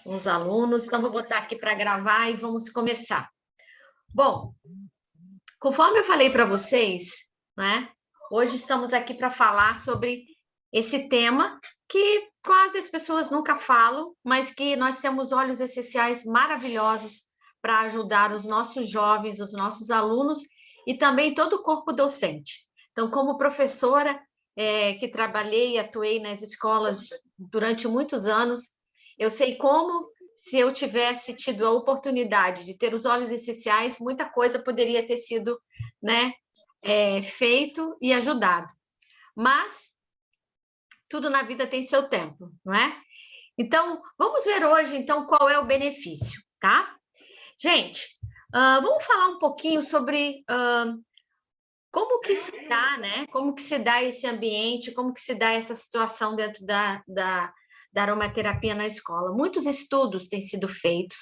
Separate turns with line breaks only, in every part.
com os alunos. Então, vou botar aqui para gravar e vamos começar. Bom, conforme eu falei para vocês, né? Hoje estamos aqui para falar sobre esse tema que quase as pessoas nunca falam, mas que nós temos óleos essenciais maravilhosos para ajudar os nossos jovens, os nossos alunos e também todo o corpo docente. Então, como professora que trabalhei e atuei nas escolas durante muitos anos, eu sei como, se eu tivesse tido a oportunidade de ter os óleos essenciais, muita coisa poderia ter sido, né, feito e ajudado. Mas tudo na vida tem seu tempo, não é? Então, vamos ver hoje, então, qual é o benefício, tá? Gente, vamos falar um pouquinho sobre como que se dá, né? Como que se dá esse ambiente, como que se dá essa situação dentro da aromaterapia na escola. Muitos estudos têm sido feitos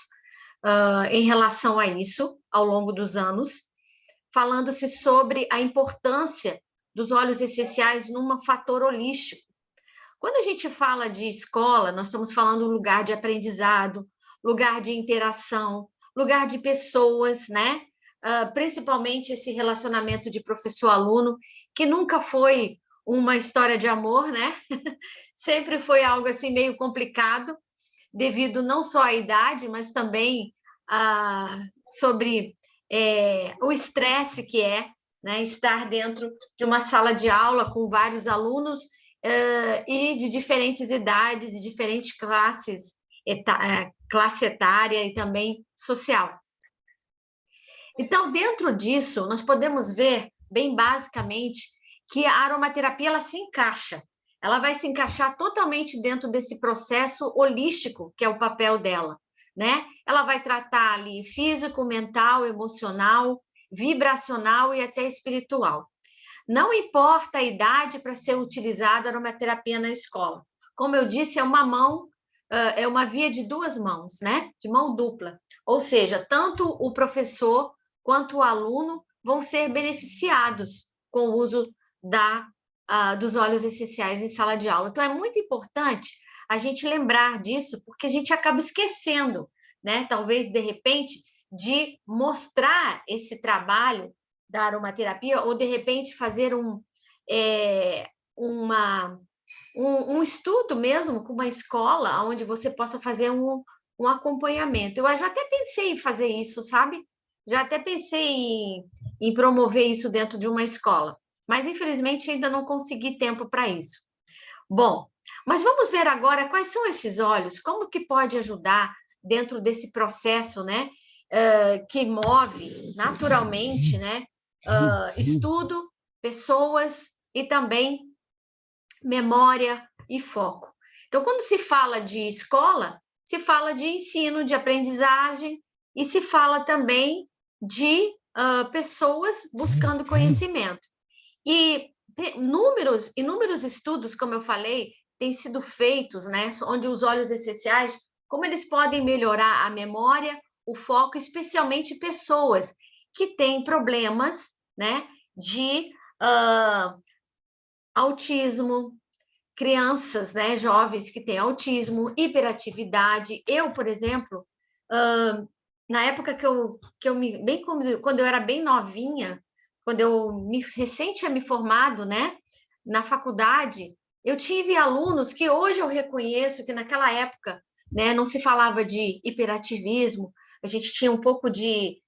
em relação a isso, ao longo dos anos, falando-se sobre a importância dos óleos essenciais num fator holístico. Quando a gente fala de escola, nós estamos falando de um lugar de aprendizado, lugar de interação, lugar de pessoas, né? Principalmente esse relacionamento de professor-aluno, que nunca foi uma história de amor, né? Sempre foi algo assim meio complicado, devido não só à idade, mas também sobre o estresse que é, né, estar dentro de uma sala de aula com vários alunos e de diferentes idades e diferentes classes, classe etária e também social. Então, dentro disso, nós podemos ver, bem basicamente, que a aromaterapia ela se encaixa. Ela vai se encaixar totalmente dentro desse processo holístico, que é o papel dela, né? Ela vai tratar ali físico, mental, emocional, vibracional e até espiritual. Não importa a idade para ser utilizada a aromaterapia na escola. Como eu disse, é uma mão, é uma via de duas mãos, né? De mão dupla. Ou seja, tanto o professor quanto o aluno vão ser beneficiados com o uso dos óleos essenciais em sala de aula. Então, é muito importante a gente lembrar disso, porque a gente acaba esquecendo, né? Talvez, de repente, de mostrar esse trabalho da aromaterapia, ou de repente fazer um estudo mesmo com uma escola, onde você possa fazer um acompanhamento. Eu já até pensei em fazer isso, sabe? Já até pensei em promover isso dentro de uma escola, mas infelizmente ainda não consegui tempo para isso. Bom, mas vamos ver agora quais são esses óleos, como que pode ajudar dentro desse processo, né? Que move naturalmente, né? Estudo, pessoas e também memória e foco. Então, quando se fala de escola, se fala de ensino, de aprendizagem e se fala também de pessoas buscando conhecimento. E inúmeros estudos, como eu falei, têm sido feitos, né, onde os óleos essenciais, como eles podem melhorar a memória, o foco, especialmente pessoas que têm problemas, né, de autismo, crianças, né, jovens que têm autismo, hiperatividade. Eu, por exemplo, na época quando eu era bem novinha, quando eu recém tinha me formado, né, na faculdade, eu tive alunos que hoje eu reconheço que naquela época, né, não se falava de hiperativismo, a gente tinha um pouco de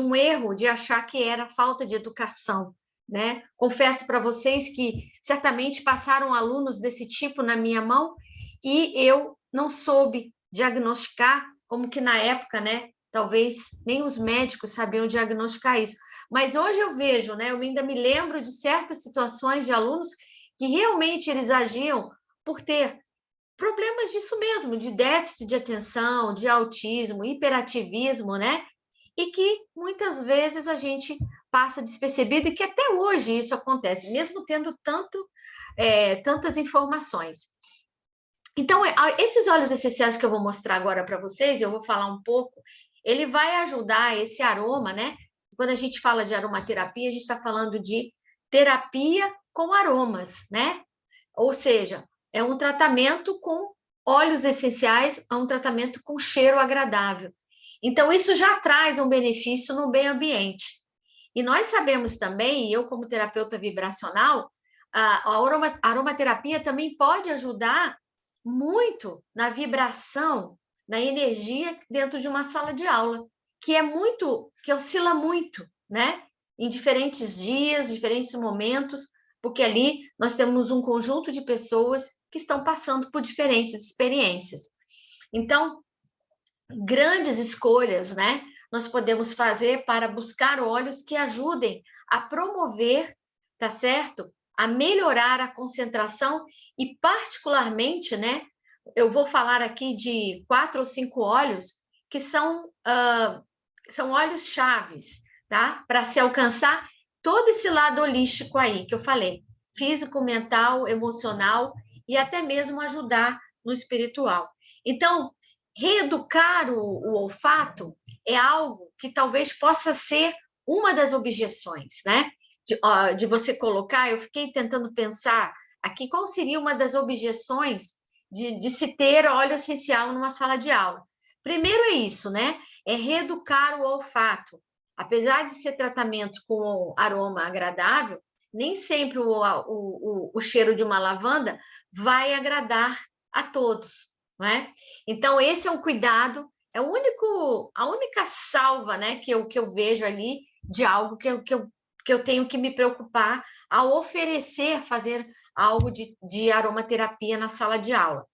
um erro de achar que era falta de educação, né? Confesso para vocês que certamente passaram alunos desse tipo na minha mão e eu não soube diagnosticar, como que na época, né? Talvez nem os médicos sabiam diagnosticar isso. Mas hoje eu vejo, né? Eu ainda me lembro de certas situações de alunos que realmente eles agiam por ter problemas disso mesmo, de déficit de atenção, de autismo, hiperativismo, né? E que muitas vezes a gente passa despercebido e que até hoje isso acontece, mesmo tendo tantas informações. Então, esses óleos essenciais que eu vou mostrar agora para vocês, eu vou falar um pouco, ele vai ajudar esse aroma, né? Quando a gente fala de aromaterapia, a gente está falando de terapia com aromas, né? Ou seja, é um tratamento com óleos essenciais a um tratamento com cheiro agradável. Então, isso já traz um benefício no meio ambiente. E nós sabemos também, eu como terapeuta vibracional, a aromaterapia também pode ajudar muito na vibração, na energia dentro de uma sala de aula, que oscila muito, né? Em diferentes dias, diferentes momentos, porque ali nós temos um conjunto de pessoas que estão passando por diferentes experiências. Então, grandes escolhas, né? Nós podemos fazer para buscar óleos que ajudem a promover, tá certo? A melhorar a concentração e, particularmente, né? Eu vou falar aqui de 4 ou 5 óleos que são óleos chaves, tá? Para se alcançar todo esse lado holístico aí que eu falei, físico, mental, emocional e até mesmo ajudar no espiritual. Então, reeducar o olfato é algo que talvez possa ser uma das objeções, né? De você colocar, eu fiquei tentando pensar aqui qual seria uma das objeções de se ter óleo essencial numa sala de aula. Primeiro é isso, né? É reeducar o olfato. Apesar de ser tratamento com aroma agradável, nem sempre o cheiro de uma lavanda vai agradar a todos, não é? Então, esse é um cuidado, é a única salva, né, que eu vejo ali de algo que eu tenho que me preocupar ao oferecer, fazer algo de aromaterapia na sala de aula.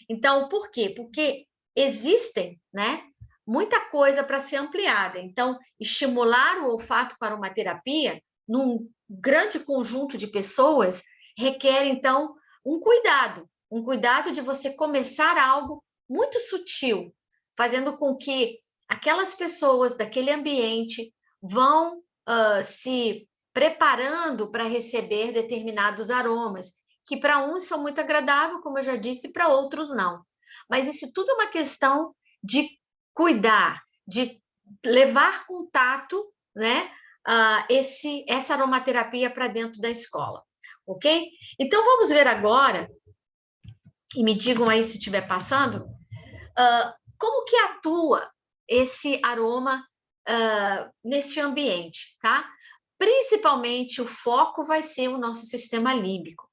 Então, por quê? Porque existem, né, muita coisa para ser ampliada. Então, estimular o olfato com aromaterapia num grande conjunto de pessoas requer, então, um cuidado de você começar algo muito sutil, fazendo com que aquelas pessoas daquele ambiente vão se preparando para receber determinados aromas, que para uns são muito agradáveis, como eu já disse, para outros não. Mas isso tudo é uma questão de cuidar, de levar contato, né, essa aromaterapia para dentro da escola, ok? Então, vamos ver agora, e me digam aí se estiver passando, como que atua esse aroma nesse ambiente, tá? Principalmente o foco vai ser o nosso sistema límbico.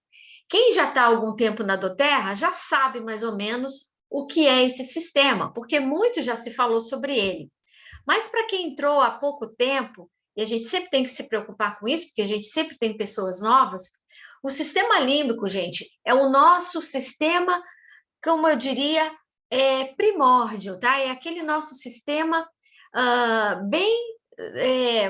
Quem já está há algum tempo na doTERRA já sabe mais ou menos o que é esse sistema, porque muito já se falou sobre ele. Mas para quem entrou há pouco tempo, e a gente sempre tem que se preocupar com isso, porque a gente sempre tem pessoas novas, o sistema límbico, gente, é o nosso sistema, como eu diria, primórdio, tá? É aquele nosso sistema bem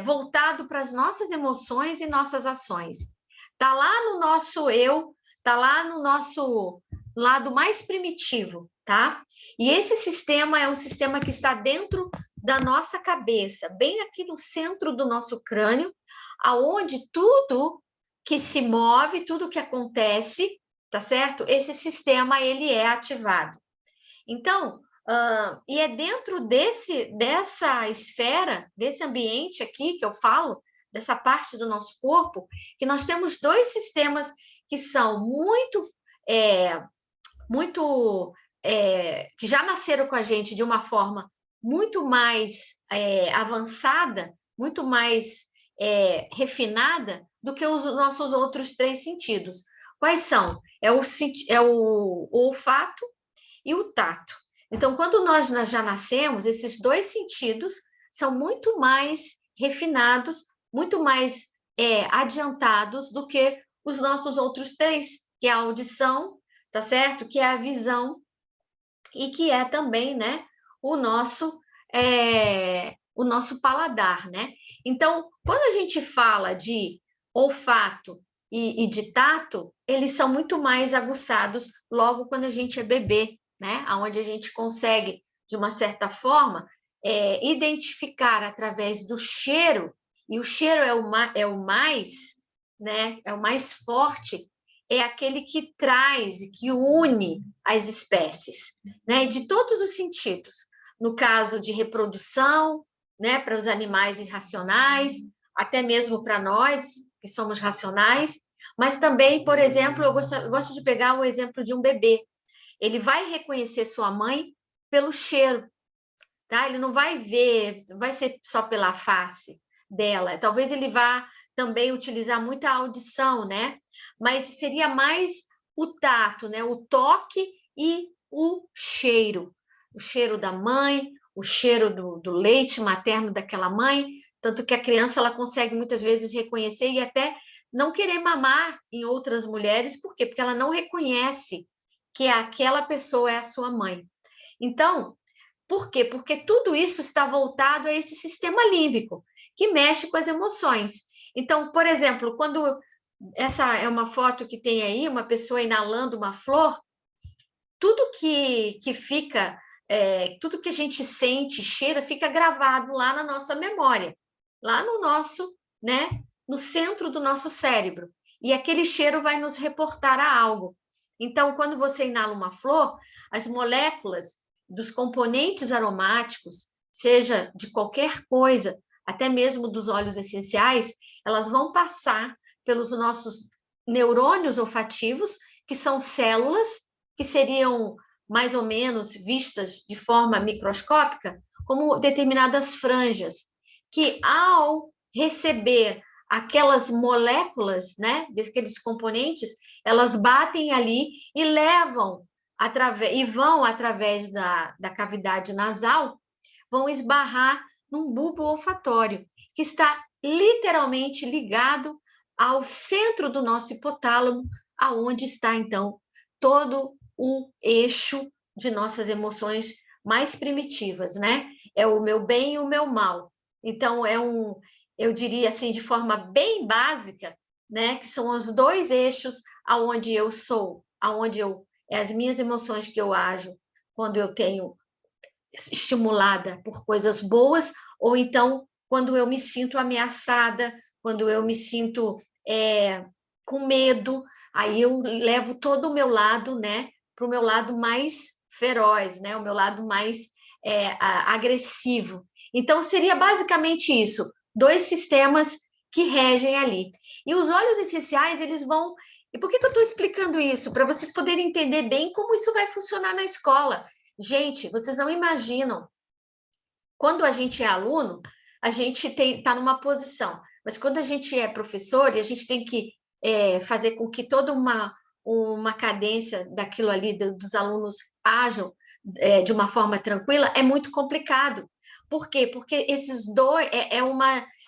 voltado para as nossas emoções e nossas ações. Está lá no nosso eu, está lá no nosso lado mais primitivo, tá? E esse sistema é um sistema que está dentro da nossa cabeça, bem aqui no centro do nosso crânio, aonde tudo que se move, tudo que acontece, tá certo? Esse sistema, ele é ativado. Então, e é dentro dessa esfera, desse ambiente aqui que eu falo, dessa parte do nosso corpo, que nós temos 2 sistemas que são que já nasceram com a gente de uma forma muito mais avançada, muito mais refinada do que os nossos outros 3 sentidos. Quais são? É o olfato e o tato. Então, quando nós já nascemos, esses 2 sentidos são muito mais refinados, muito mais adiantados do que os nossos outros 3, que é a audição, tá certo? Que é a visão e que é também, né, o nosso paladar, né? Então, quando a gente fala de olfato e de tato, eles são muito mais aguçados logo quando a gente é bebê, né? Onde a gente consegue, de uma certa forma, identificar através do cheiro, e o cheiro é o mais, né? É o mais forte, é aquele que traz, que une as espécies, né? De todos os sentidos. No caso de reprodução, né? Para os animais irracionais, até mesmo para nós, que somos racionais, mas também, por exemplo, eu gosto de pegar o exemplo de um bebê. Ele vai reconhecer sua mãe pelo cheiro, tá? Ele não vai ver, vai ser só pela face dela. Talvez ele vá também utilizar muita audição, né? Mas seria mais o tato, né? O toque e o cheiro. O cheiro da mãe, o cheiro do leite materno daquela mãe, tanto que a criança ela consegue muitas vezes reconhecer e até não querer mamar em outras mulheres, por quê? Porque ela não reconhece que aquela pessoa é a sua mãe. Então, por quê? Porque tudo isso está voltado a esse sistema límbico, que mexe com as emoções. Então, por exemplo, quando essa é uma foto que tem aí, uma pessoa inalando uma flor, tudo que fica, tudo que a gente sente, cheira, fica gravado lá na nossa memória, lá no nosso, né, no centro do nosso cérebro. E aquele cheiro vai nos reportar a algo. Então, quando você inala uma flor, as moléculas dos componentes aromáticos, seja de qualquer coisa, até mesmo dos óleos essenciais, elas vão passar pelos nossos neurônios olfativos, que são células que seriam mais ou menos vistas de forma microscópica como determinadas franjas, que ao receber aquelas moléculas, né, daqueles componentes, elas batem ali e levam e vão através da cavidade nasal, vão esbarrar num bulbo olfatório, que está literalmente ligado ao centro do nosso hipotálamo, aonde está, então, todo o eixo de nossas emoções mais primitivas, né? É o meu bem e o meu mal. Então, eu diria assim, de forma bem básica, né? Que são os dois eixos aonde eu sou, as minhas emoções que eu ajo quando eu tenho estimulada por coisas boas, ou então quando eu me sinto ameaçada, quando eu me sinto com medo, aí eu levo todo o meu lado, né, para o meu lado mais feroz, né, o meu lado mais agressivo. Então, seria basicamente isso, dois sistemas que regem ali. E os óleos essenciais, eles vão... E por que eu estou explicando isso? Para vocês poderem entender bem como isso vai funcionar na escola. Gente, vocês não imaginam. Quando a gente é aluno, a gente está numa posição, mas quando a gente é professor e a gente tem que fazer com que toda uma cadência daquilo ali, dos alunos ajam de uma forma tranquila, é muito complicado. Por quê? Porque esses dois,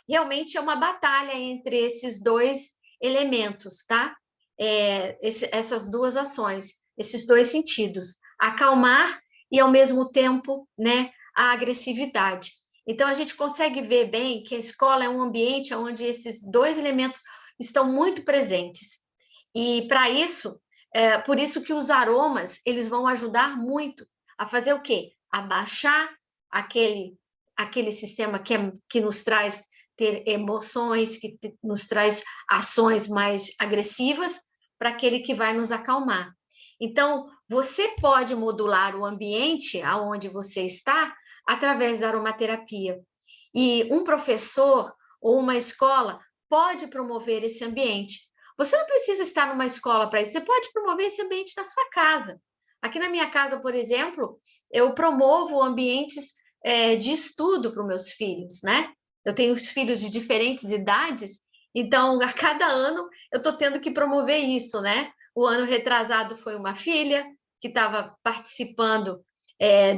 realmente é uma batalha entre esses dois elementos, tá? Essas duas ações, esses dois sentidos, acalmar e, ao mesmo tempo, né, a agressividade. Então, a gente consegue ver bem que a escola é um ambiente onde esses dois elementos estão muito presentes. E, para isso, por isso que os aromas, eles vão ajudar muito a fazer o quê? A baixar aquele sistema que nos traz ter emoções, que nos traz ações mais agressivas, para aquele que vai nos acalmar. Então, você pode modular o ambiente aonde você está através da aromaterapia. E um professor ou uma escola pode promover esse ambiente. Você não precisa estar numa escola para isso, você pode promover esse ambiente na sua casa. Aqui na minha casa, por exemplo, eu promovo ambientes de estudo para os meus filhos, né? Eu tenho filhos de diferentes idades, então a cada ano eu estou tendo que promover isso, né? O ano retrasado foi uma filha que estava participando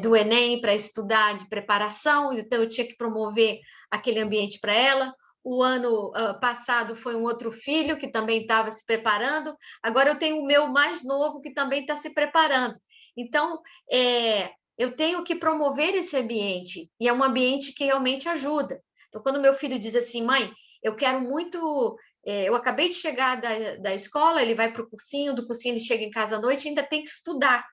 do Enem para estudar de preparação, então eu tinha que promover aquele ambiente para ela. O ano passado foi um outro filho que também estava se preparando. Agora eu tenho o meu mais novo que também está se preparando. Então, eu tenho que promover esse ambiente, e é um ambiente que realmente ajuda. Então, quando meu filho diz assim, mãe, eu quero muito... eu acabei de chegar da escola, ele vai para o cursinho, do cursinho ele chega em casa à noite e ainda tem que estudar.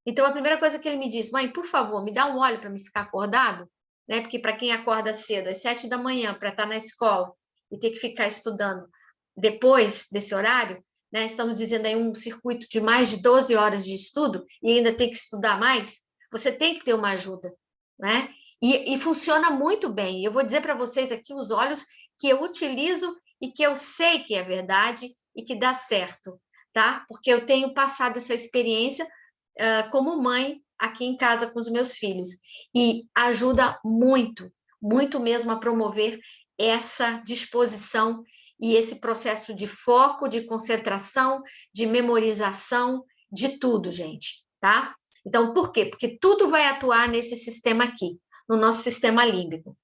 Então, a primeira coisa que ele me diz, mãe, por favor, me dá um óleo para me ficar acordado, né? Porque para quem acorda cedo, às 7 da manhã, para estar na escola e ter que ficar estudando depois desse horário, né? Estamos dizendo aí um circuito de mais de 12 horas de estudo e ainda tem que estudar mais, você tem que ter uma ajuda, né? E funciona muito bem. Eu vou dizer para vocês aqui os óleos que eu utilizo e que eu sei que é verdade e que dá certo, tá? Porque eu tenho passado essa experiência como mãe aqui em casa com os meus filhos. E ajuda muito, muito mesmo a promover essa disposição e esse processo de foco, de concentração, de memorização, de tudo, gente, tá? Então, por quê? Porque tudo vai atuar nesse sistema aqui, no nosso sistema límbico.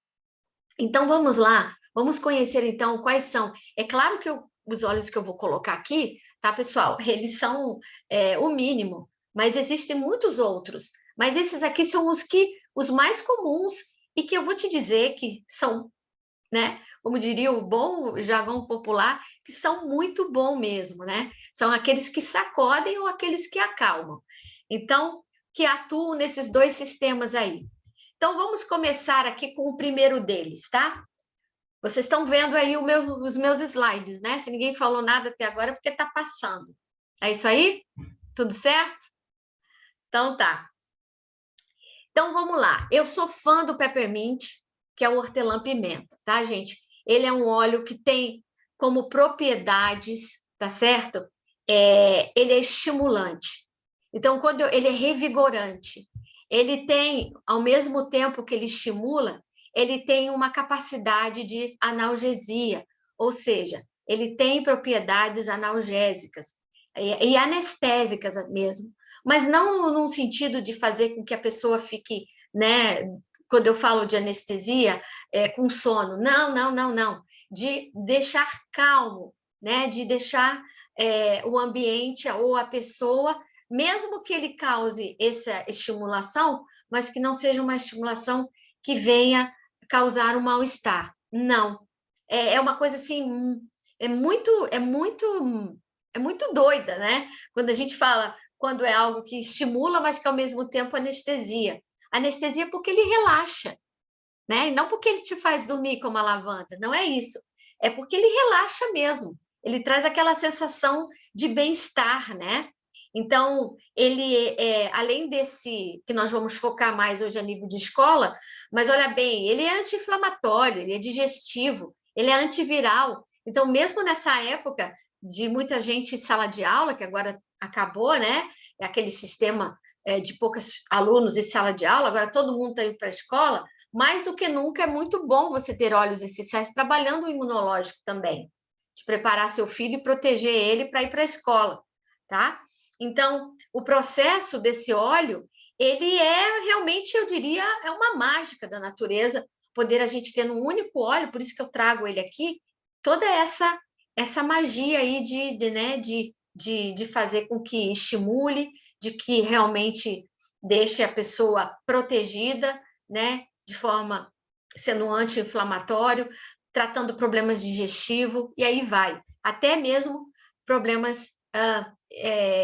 Então, vamos lá, vamos conhecer, então, quais são. É claro que os olhos que eu vou colocar aqui, tá, pessoal? Eles são o mínimo, mas existem muitos outros. Mas esses aqui são os mais comuns e que eu vou te dizer que são, né? Como diria o bom jargão popular, que são muito bom mesmo, né? São aqueles que sacodem ou aqueles que acalmam. Então, que atuam nesses dois sistemas aí. Então, vamos começar aqui com o primeiro deles, tá? Vocês estão vendo aí os meus slides, né? Se ninguém falou nada até agora, é porque está passando. É isso aí? Tudo certo? Então, tá. Então, vamos lá. Eu sou fã do peppermint, que é o hortelã-pimenta, tá, gente? Ele é um óleo que tem como propriedades, tá certo? Ele é estimulante. Então, ele é revigorante. Ele tem, ao mesmo tempo que ele estimula, ele tem uma capacidade de analgesia, ou seja, ele tem propriedades analgésicas e anestésicas mesmo, mas não num sentido de fazer com que a pessoa fique, né, quando eu falo de anestesia, com sono. Não. De deixar calmo, né, de deixar o ambiente ou a pessoa, mesmo que ele cause essa estimulação, mas que não seja uma estimulação que venha causar um mal-estar. Não. É uma coisa assim, é muito doida, né? Quando a gente fala, quando é algo que estimula, mas que ao mesmo tempo anestesia. Anestesia porque ele relaxa, né? E não porque ele te faz dormir como a lavanda, não é isso. É porque ele relaxa mesmo. Ele traz aquela sensação de bem-estar, né? Então, ele além desse que nós vamos focar mais hoje a nível de escola, mas olha bem, ele é anti-inflamatório, ele é digestivo, ele é antiviral. Então, mesmo nessa época de muita gente em sala de aula, que agora acabou, né? É aquele sistema de poucos alunos em sala de aula, agora todo mundo está indo para a escola. Mais do que nunca é muito bom você ter óleos essenciais trabalhando o imunológico também, de preparar seu filho e proteger ele para ir para a escola, tá? Então, o processo desse óleo, ele é realmente, eu diria, é uma mágica da natureza, poder a gente ter num único óleo, por isso que eu trago ele aqui, toda essa magia aí de fazer com que estimule, de que realmente deixe a pessoa protegida, né? De forma sendo anti-inflamatório, tratando problemas digestivos, e aí vai, até mesmo problemas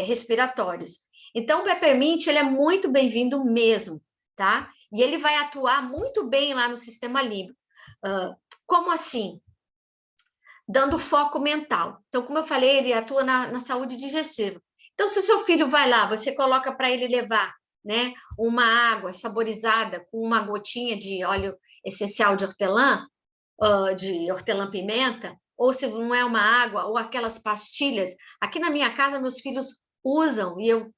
respiratórios. Então, o peppermint, ele é muito bem-vindo mesmo, tá? E ele vai atuar muito bem lá no sistema límbico. Como assim? Dando foco mental. Então, como eu falei, ele atua na saúde digestiva. Então, se o seu filho vai lá, você coloca para ele levar, né, uma água saborizada com uma gotinha de óleo essencial de hortelã-pimenta, ou se não é uma água, ou aquelas pastilhas. Aqui na minha casa, meus filhos usam, e eu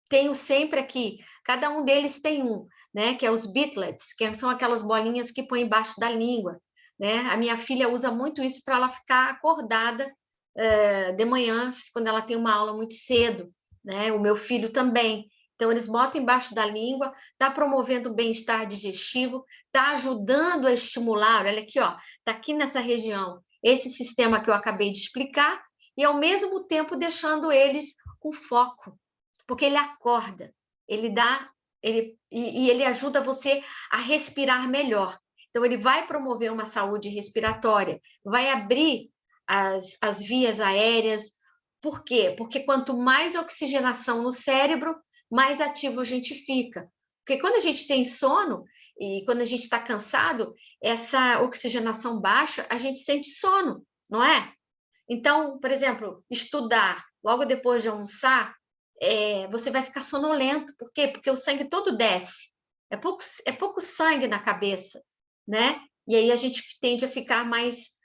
tenho sempre aqui, cada um deles tem um, né, que é os Beetlets, que são aquelas bolinhas que põe embaixo da língua, né? A minha filha usa muito isso para ela ficar acordada de manhã, quando ela tem uma aula muito cedo, né? O meu filho também. Então, eles botam embaixo da língua, está promovendo o bem-estar digestivo, está ajudando a estimular, olha aqui, ó, está aqui nessa região, esse sistema que eu acabei de explicar, e ao mesmo tempo deixando eles com foco, porque ele acorda, ele ajuda você a respirar melhor. Então, ele vai promover uma saúde respiratória, vai abrir as vias aéreas. Por quê? Porque quanto mais oxigenação no cérebro, mais ativo a gente fica. Porque quando a gente tem sono e quando a gente está cansado, essa oxigenação baixa, a gente sente sono, não é? Então, por exemplo, estudar logo depois de almoçar, você vai ficar sonolento. Por quê? Porque o sangue todo desce. É pouco sangue na cabeça, né? E aí a gente tende a ficar mais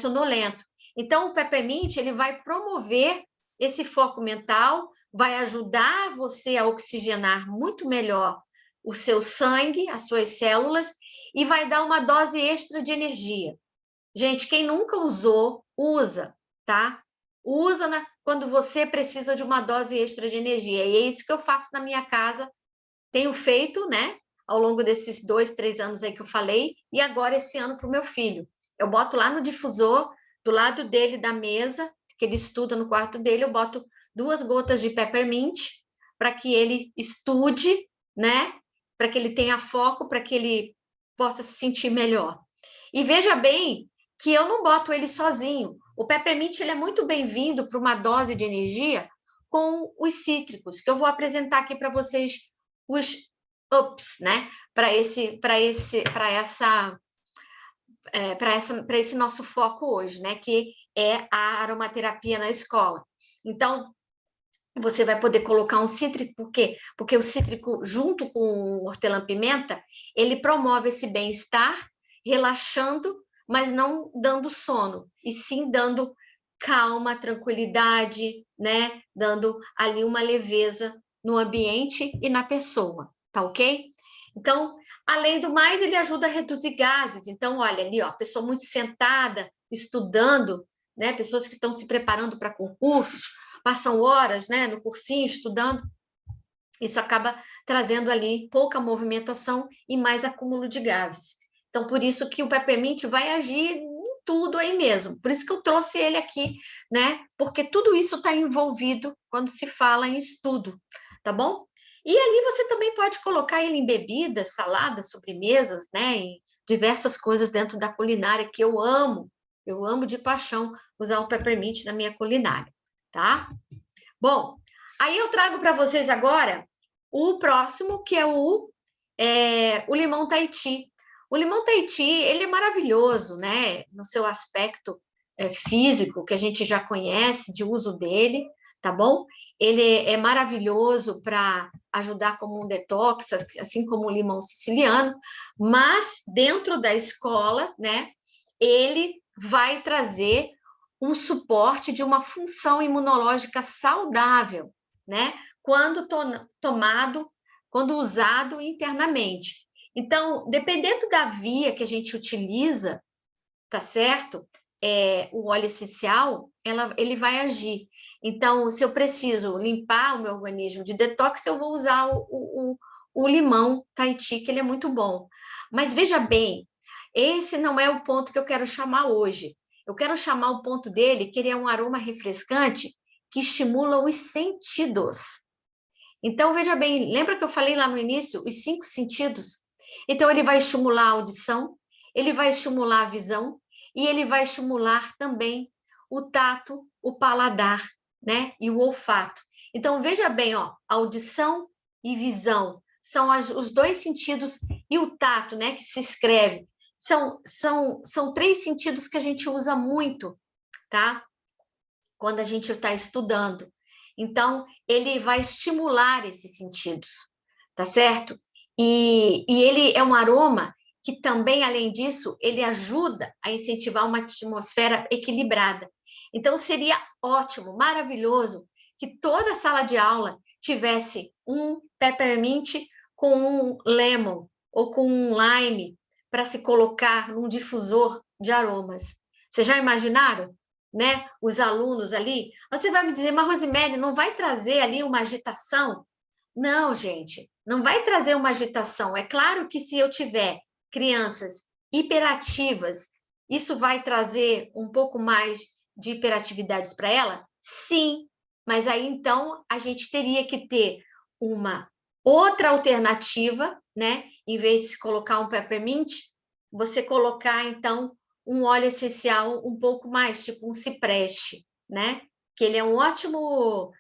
sonolento. Então, o peppermint, ele vai promover esse foco mental, vai ajudar você a oxigenar muito melhor o seu sangue, as suas células, e vai dar uma dose extra de energia. Gente, quem nunca usou, usa, tá? Usa quando você precisa de uma dose extra de energia. E é isso que eu faço na minha casa. Tenho feito, né? Ao longo desses 2, 3 anos aí que eu falei, e agora esse ano para o meu filho. Eu boto lá no difusor, do lado dele da mesa, que ele estuda no quarto dele, eu boto 2 gotas de peppermint para que ele estude, né? Para que ele tenha foco, para que ele possa se sentir melhor. E veja bem que eu não boto ele sozinho. O peppermint ele é muito bem-vindo para uma dose de energia com os cítricos, que eu vou apresentar aqui para vocês os ups, né? Para esse nosso foco hoje, né? Que é a aromaterapia na escola. Então, você vai poder colocar um cítrico, por quê? Porque o cítrico, junto com o hortelã-pimenta, ele promove esse bem-estar, relaxando, mas não dando sono, e sim dando calma, tranquilidade, né? Dando ali uma leveza no ambiente e na pessoa, tá ok? Então, além do mais, ele ajuda a reduzir gases. Então, olha ali, ó, pessoa muito sentada, estudando, né? Pessoas que estão se preparando para concursos, passam horas, né, no cursinho, estudando. Isso acaba trazendo ali pouca movimentação e mais acúmulo de gases. Então, por isso que o peppermint vai agir em tudo aí mesmo. Por isso que eu trouxe ele aqui, né? Porque tudo isso está envolvido quando se fala em estudo, tá bom? E ali você também pode colocar ele em bebidas, saladas, sobremesas, né? Em diversas coisas dentro da culinária que eu amo. Eu amo de paixão usar o peppermint na minha culinária, tá? Bom, aí eu trago para vocês agora o próximo, que é o limão Tahiti. O limão Tahiti, ele é maravilhoso, né? No seu aspecto físico, que a gente já conhece, de uso dele, tá bom? Ele é maravilhoso para ajudar como um detox, assim como o limão siciliano, mas dentro da escola, né? Ele vai trazer um suporte de uma função imunológica saudável, né? Quando tomado, quando usado internamente. Então, dependendo da via que a gente utiliza, tá certo? O óleo essencial, ele vai agir. Então, se eu preciso limpar o meu organismo de detox, eu vou usar o limão Tahiti, que ele é muito bom. Mas veja bem, esse não é o ponto que eu quero chamar hoje. Eu quero chamar o ponto dele, que ele é um aroma refrescante que estimula os sentidos. Então, veja bem, lembra que eu falei lá no início, os 5 sentidos? Então, ele vai estimular a audição, ele vai estimular a visão e ele vai estimular também o tato, o paladar, né? E o olfato. Então, veja bem, ó, audição e visão são os 2 sentidos, e o tato, né, que se escreve, são 3 sentidos que a gente usa muito, tá? Quando a gente está estudando. Então, ele vai estimular esses sentidos, tá certo? E ele é um aroma que também, além disso, ele ajuda a incentivar uma atmosfera equilibrada. Então, seria ótimo, maravilhoso, que toda sala de aula tivesse um peppermint com um lemon ou com um lime para se colocar num difusor de aromas. Vocês já imaginaram? Né? Os alunos ali, você vai me dizer, mas Rosemary, não vai trazer ali uma agitação? Não, gente, não vai trazer uma agitação. É claro que se eu tiver crianças hiperativas, isso vai trazer um pouco mais de hiperatividades para ela? Sim, mas aí então a gente teria que ter uma outra alternativa, né? Em vez de se colocar um peppermint, você colocar então um óleo essencial um pouco mais, tipo um cipreste, né? Que ele é um ótimo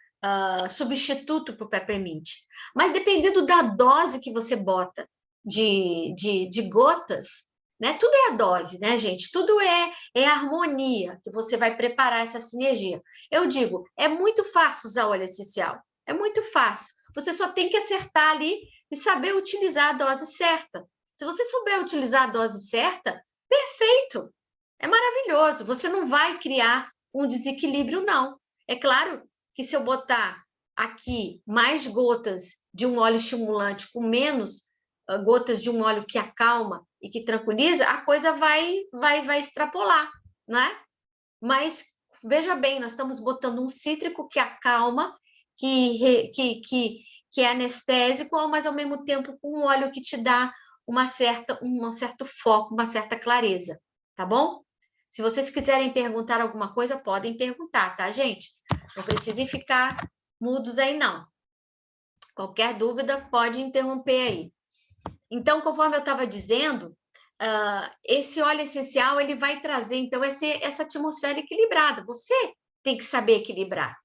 substituto para o peppermint. Mas dependendo da dose que você bota de gotas, né? Tudo é a dose, né, gente? Tudo é a harmonia que você vai preparar essa sinergia. Eu digo, é muito fácil usar óleo essencial. É muito fácil. Você só tem que acertar ali e saber utilizar a dose certa. Se você souber utilizar a dose certa, perfeito. É maravilhoso. Você não vai criar um desequilíbrio, não. É claro que se eu botar aqui mais gotas de um óleo estimulante com menos gotas de um óleo que acalma e que tranquiliza, a coisa vai extrapolar, né? Mas veja bem, nós estamos botando um cítrico que acalma, que é anestésico, mas ao mesmo tempo com um óleo que te dá um certo foco, uma certa clareza, tá bom? Se vocês quiserem perguntar alguma coisa, podem perguntar, tá, gente? Não precisem ficar mudos aí, não. Qualquer dúvida, pode interromper aí. Então, conforme eu estava dizendo, esse óleo essencial, ele vai trazer, então, essa atmosfera equilibrada. Você tem que saber equilibrar,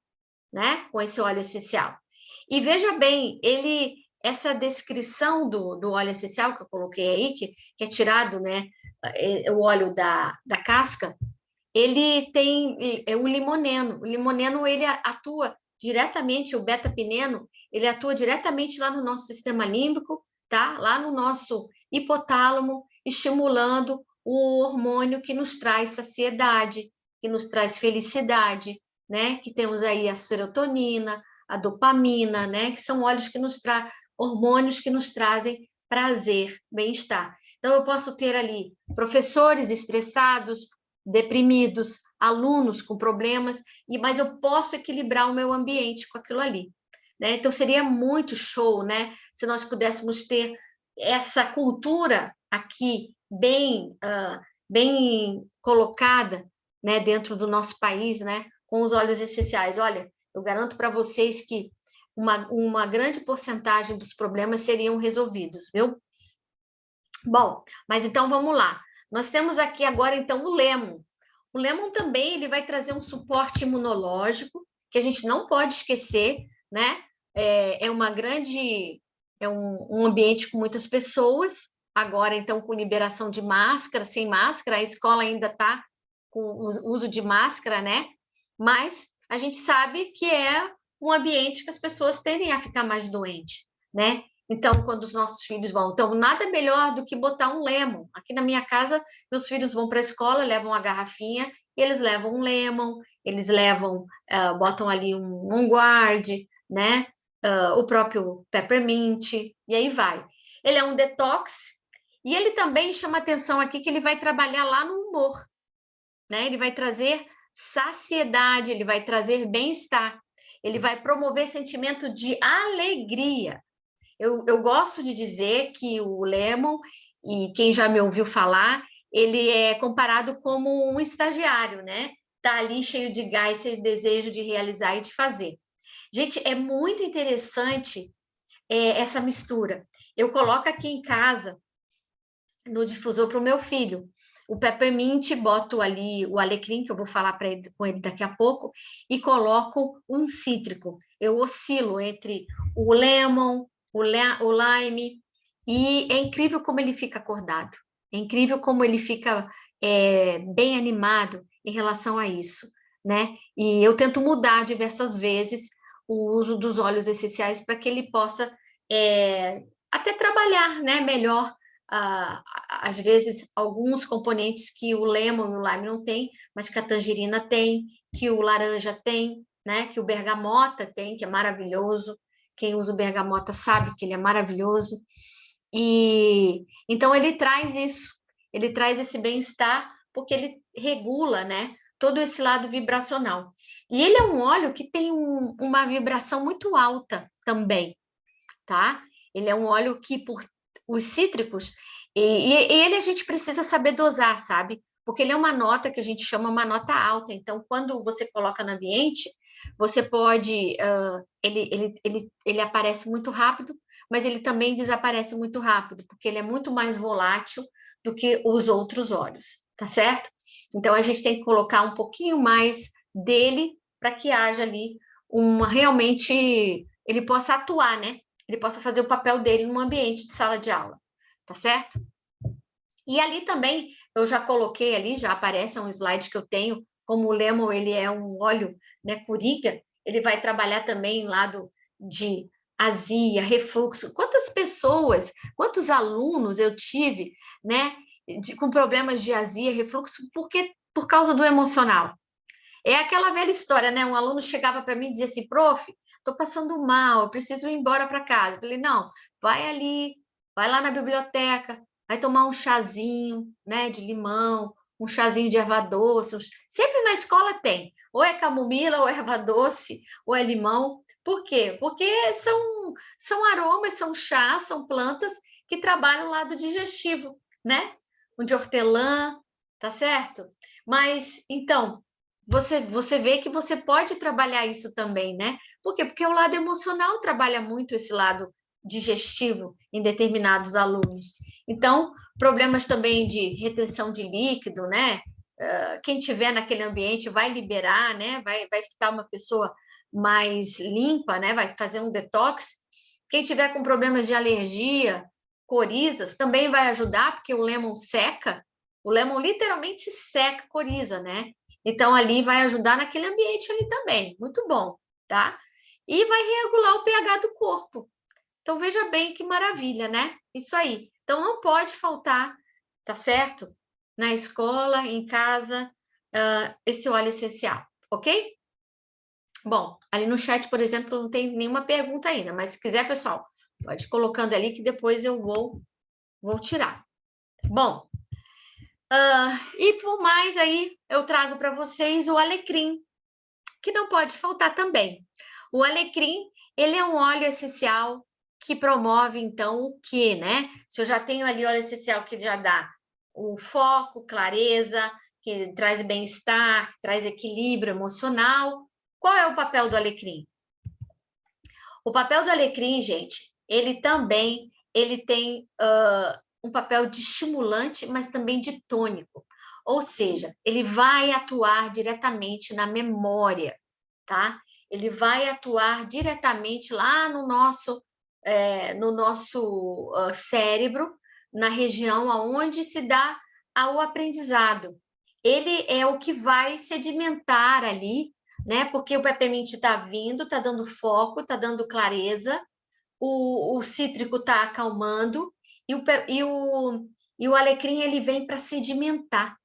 né? Com esse óleo essencial. E veja bem, essa descrição do óleo essencial que eu coloquei aí, que é tirado, né? O óleo da casca, ele tem o limoneno. O limoneno, ele atua diretamente, o beta-pineno, ele atua diretamente lá no nosso sistema límbico, tá? Lá no nosso hipotálamo, estimulando o hormônio que nos traz saciedade, que nos traz felicidade, né? Que temos aí a serotonina, a dopamina, né? Que são hormônios que nos trazem prazer, bem-estar. Então, eu posso ter ali professores estressados, deprimidos, alunos com problemas, mas eu posso equilibrar o meu ambiente com aquilo ali. Né? Então, seria muito show, né? Se nós pudéssemos ter essa cultura aqui bem colocada, né, dentro do nosso país, né, com os óleos essenciais. Olha, eu garanto para vocês que uma grande porcentagem dos problemas seriam resolvidos, viu? Bom, mas então vamos lá. Nós temos aqui agora, então, o Lemon. O Lemon também ele vai trazer um suporte imunológico, que a gente não pode esquecer, né? É um ambiente com muitas pessoas, agora, então, com liberação de máscara, sem máscara, a escola ainda está com o uso de máscara, né? Mas a gente sabe que é um ambiente que as pessoas tendem a ficar mais doentes, né? Então, quando os nossos filhos vão, então, nada melhor do que botar um lemon. Aqui na minha casa, meus filhos vão para a escola, levam a garrafinha, eles levam um lemon, eles botam ali um guard, né? O próprio peppermint, e aí vai. Ele é um detox, e ele também chama atenção aqui que ele vai trabalhar lá no humor, né? Ele vai trazer saciedade, ele vai trazer bem-estar, ele vai promover sentimento de alegria. Eu gosto de dizer que o Lemon, e quem já me ouviu falar, ele é comparado como um estagiário, né? Tá ali cheio de gás, cheio de desejo de realizar e de fazer. Gente, é muito interessante essa mistura. Eu coloco aqui em casa, no difusor para o meu filho, o peppermint, boto ali o alecrim, que eu vou falar com ele daqui a pouco, e coloco um cítrico. Eu oscilo entre o lemon, o lime, e é incrível como ele fica acordado, é incrível como ele fica bem animado em relação a isso, né? E eu tento mudar diversas vezes o uso dos óleos essenciais para que ele possa até trabalhar, né, melhor, às vezes, alguns componentes que o lemon e o lime não tem, mas que a tangerina tem, que o laranja tem, né, que o bergamota tem, que é maravilhoso. Quem usa o bergamota sabe que ele é maravilhoso. E então ele traz isso, ele traz esse bem-estar, porque ele regula, né, todo esse lado vibracional. E ele é um óleo que tem uma vibração muito alta também, tá? Ele é um óleo que, por os cítricos, e ele a gente precisa saber dosar, sabe? Porque ele é uma nota que a gente chama uma nota alta. Então, quando você coloca no ambiente, você pode. Ele aparece muito rápido, mas ele também desaparece muito rápido, porque ele é muito mais volátil do que os outros óleos, tá certo? Então, a gente tem que colocar um pouquinho mais dele para que haja ali realmente ele possa atuar, né? Ele possa fazer o papel dele num ambiente de sala de aula, tá certo? E ali também, eu já coloquei ali, já aparece um slide que eu tenho, como o Lemon, ele é um óleo, né, coringa, ele vai trabalhar também lado de azia, refluxo. Quantas pessoas, quantos alunos eu tive, né, com problemas de azia, refluxo, por causa do emocional. É aquela velha história, né? Um aluno chegava para mim e dizia assim, prof, estou passando mal, eu preciso ir embora para casa. Eu falei, não, vai ali, vai lá na biblioteca, vai tomar um chazinho, né, de limão, um chazinho de erva doce. Sempre na escola tem, ou é camomila, ou é erva doce, ou é limão. Por quê? Porque são aromas, são chás, são plantas que trabalham o lado digestivo, né? Um de hortelã, tá certo? Mas, então, você vê que você pode trabalhar isso também, né? Por quê? Porque o lado emocional trabalha muito esse lado digestivo em determinados alunos. Então, problemas também de retenção de líquido, né? Quem tiver naquele ambiente vai liberar, né? Vai ficar uma pessoa mais limpa, né? Vai fazer um detox. Quem tiver com problemas de alergia, corizas, também vai ajudar, porque o lemon seca, o lemon literalmente seca a coriza, né? Então, ali vai ajudar naquele ambiente ali também. Muito bom, tá? E vai regular o pH do corpo. Então, veja bem que maravilha, né? Isso aí. Então, não pode faltar, tá certo? Na escola, em casa, esse óleo essencial, ok? Bom, ali no chat, por exemplo, não tem nenhuma pergunta ainda, mas se quiser, pessoal, pode ir colocando ali que depois eu vou tirar. Bom, e por mais aí, eu trago para vocês o alecrim, que não pode faltar também. O alecrim, ele é um óleo essencial que promove, então, o quê, né? Se eu já tenho ali óleo essencial que já dá o foco, clareza, que traz bem-estar, que traz equilíbrio emocional, qual é o papel do alecrim? O papel do alecrim, gente, ele também ele tem um papel de estimulante, mas também de tônico. Ou seja, ele vai atuar diretamente na memória, tá? Ele vai atuar diretamente lá no nosso cérebro, na região aonde se dá o aprendizado. Ele é o que vai sedimentar ali, né? Porque o peppermint está vindo, está dando foco, está dando clareza, o cítrico está acalmando e o alecrim ele vem para sedimentar.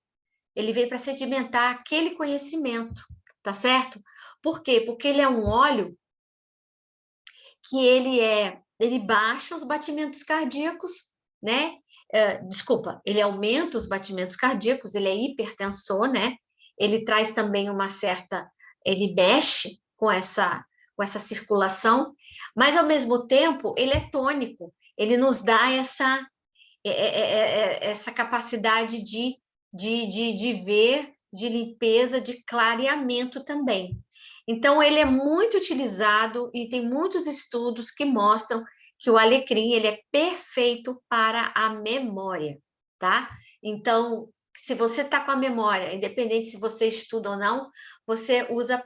Ele vem para sedimentar aquele conhecimento, tá certo? Por quê? Porque ele é um óleo que ele baixa os batimentos cardíacos, né? Desculpa, ele aumenta os batimentos cardíacos, ele é hipertensor, né? Ele traz também ele mexe com essa circulação, mas ao mesmo tempo ele é tônico, ele nos dá essa capacidade de ver, de limpeza, de clareamento também. Então, ele é muito utilizado e tem muitos estudos que mostram que o alecrim ele é perfeito para a memória, tá? Então, se você está com a memória, independente se você estuda ou não, você usa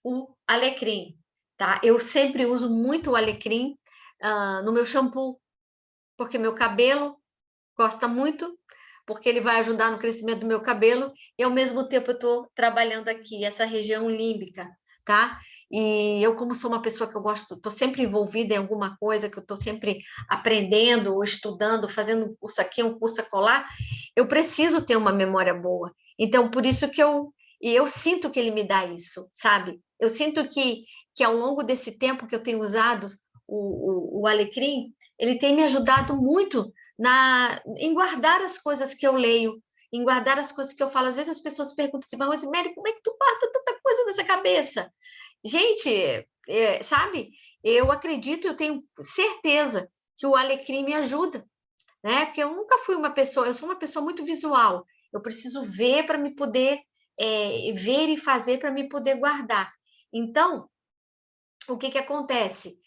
o alecrim, tá? Eu sempre uso muito o alecrim no meu shampoo, porque meu cabelo gosta muito, porque ele vai ajudar no crescimento do meu cabelo, e ao mesmo tempo eu estou trabalhando aqui essa região límbica, tá? E eu, como sou uma pessoa que eu gosto, estou sempre envolvida em alguma coisa, que eu estou sempre aprendendo, ou estudando, fazendo um curso aqui, um curso acolá, eu preciso ter uma memória boa. Então, por isso que eu sinto que ele me dá isso, sabe? Eu sinto que ao longo desse tempo que eu tenho usado o alecrim, ele tem me ajudado muito em guardar as coisas que eu leio, em guardar as coisas que eu falo. Às vezes as pessoas perguntam assim, mas Rosemary, como é que tu guarda tanta coisa nessa cabeça? Gente, sabe, eu acredito, eu tenho certeza que o alecrim me ajuda, né? Porque eu nunca fui uma pessoa, eu sou uma pessoa muito visual, eu preciso ver para me poder ver e fazer para me poder guardar. Então, o que acontece?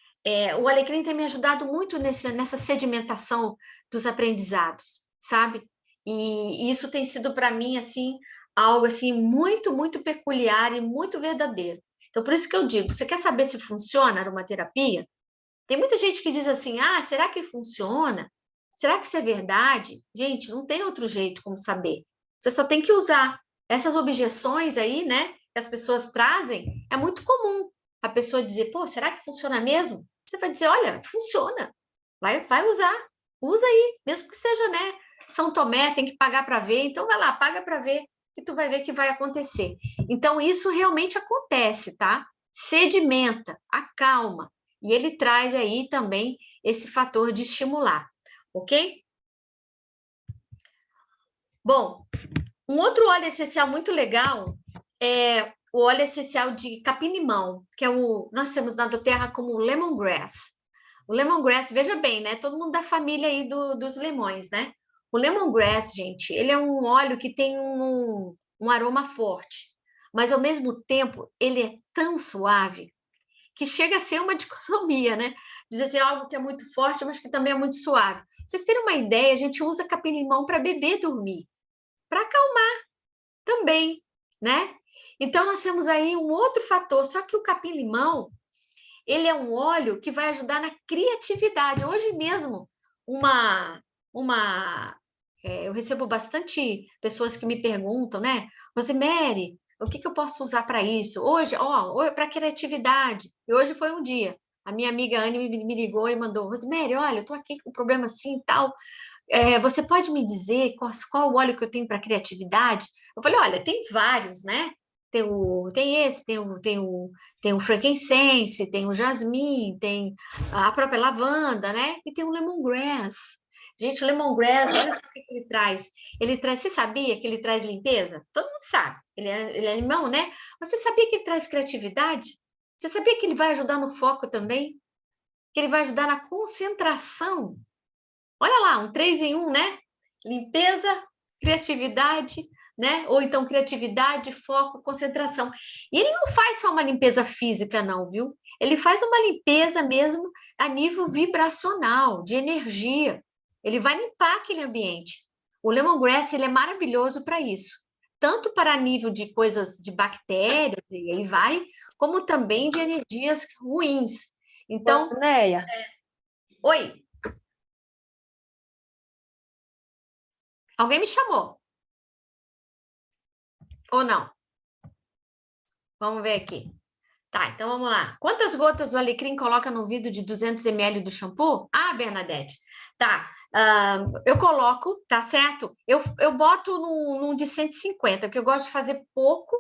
O alecrim tem me ajudado muito nessa sedimentação dos aprendizados, sabe? E isso tem sido para mim assim algo assim muito, muito peculiar e muito verdadeiro. Então, por isso que eu digo, você quer saber se funciona a aromaterapia? Tem muita gente que diz assim: "Ah, será que funciona? Será que isso é verdade?" Gente, não tem outro jeito como saber. Você só tem que usar. Essas objeções aí, né, que as pessoas trazem, é muito comum a pessoa dizer: "Pô, será que funciona mesmo?" Você vai dizer: "Olha, funciona. Vai usar. Usa aí, mesmo que seja, né, São Tomé, tem que pagar para ver, então vai lá, paga para ver, que tu vai ver que vai acontecer." Então isso realmente acontece, tá? sedimenta, acalma, e ele traz aí também esse fator de estimular, ok? Bom, um outro óleo essencial muito legal é o óleo essencial de capim-limão, que é nós temos na doTERRA como lemongrass. O lemongrass, veja bem, né? Todo mundo da família aí dos limões, né? O lemongrass, gente, ele é um óleo que tem um aroma forte, mas ao mesmo tempo ele é tão suave que chega a ser uma dicotomia, né? Dizer assim, algo que é muito forte, mas que também é muito suave. Pra vocês terem uma ideia, a gente usa capim-limão para beber dormir, para acalmar também, né? Então, nós temos aí um outro fator, só que o capim-limão, ele é um óleo que vai ajudar na criatividade. Hoje mesmo, eu recebo bastante pessoas que me perguntam, né? Rosemary, o que eu posso usar para isso? Hoje, para criatividade. E hoje foi um dia. A minha amiga Anne me ligou e mandou, Rosemary, olha, eu estou aqui com um problema assim e tal. Você pode me dizer qual o óleo que eu tenho para criatividade? Eu falei, olha, tem vários, né? Tem o frankincense, tem o jasmim, tem a própria lavanda, né? E tem o lemongrass. Gente, o lemongrass, olha só o que ele traz. Você sabia que ele traz limpeza? Todo mundo sabe. Ele é limão, né? Você sabia que ele traz criatividade? Você sabia que ele vai ajudar no foco também? Que ele vai ajudar na concentração? Olha lá, um 3 em 1, né? Limpeza, criatividade, né? Ou então criatividade, foco, concentração. E ele não faz só uma limpeza física, não, viu? Ele faz uma limpeza mesmo a nível vibracional, de energia. Ele vai limpar aquele ambiente. O lemongrass, ele é maravilhoso para isso. Tanto para nível de coisas de bactérias, e aí vai, como também de energias ruins. Então,
Néia.
Oi. Alguém me chamou? Ou não? Vamos ver aqui. Tá, então vamos lá. Quantas gotas o alecrim coloca no vidro de 200 ml do shampoo? Ah, Bernadette. Tá, eu coloco, tá certo? Eu boto num de 150, porque eu gosto de fazer pouco,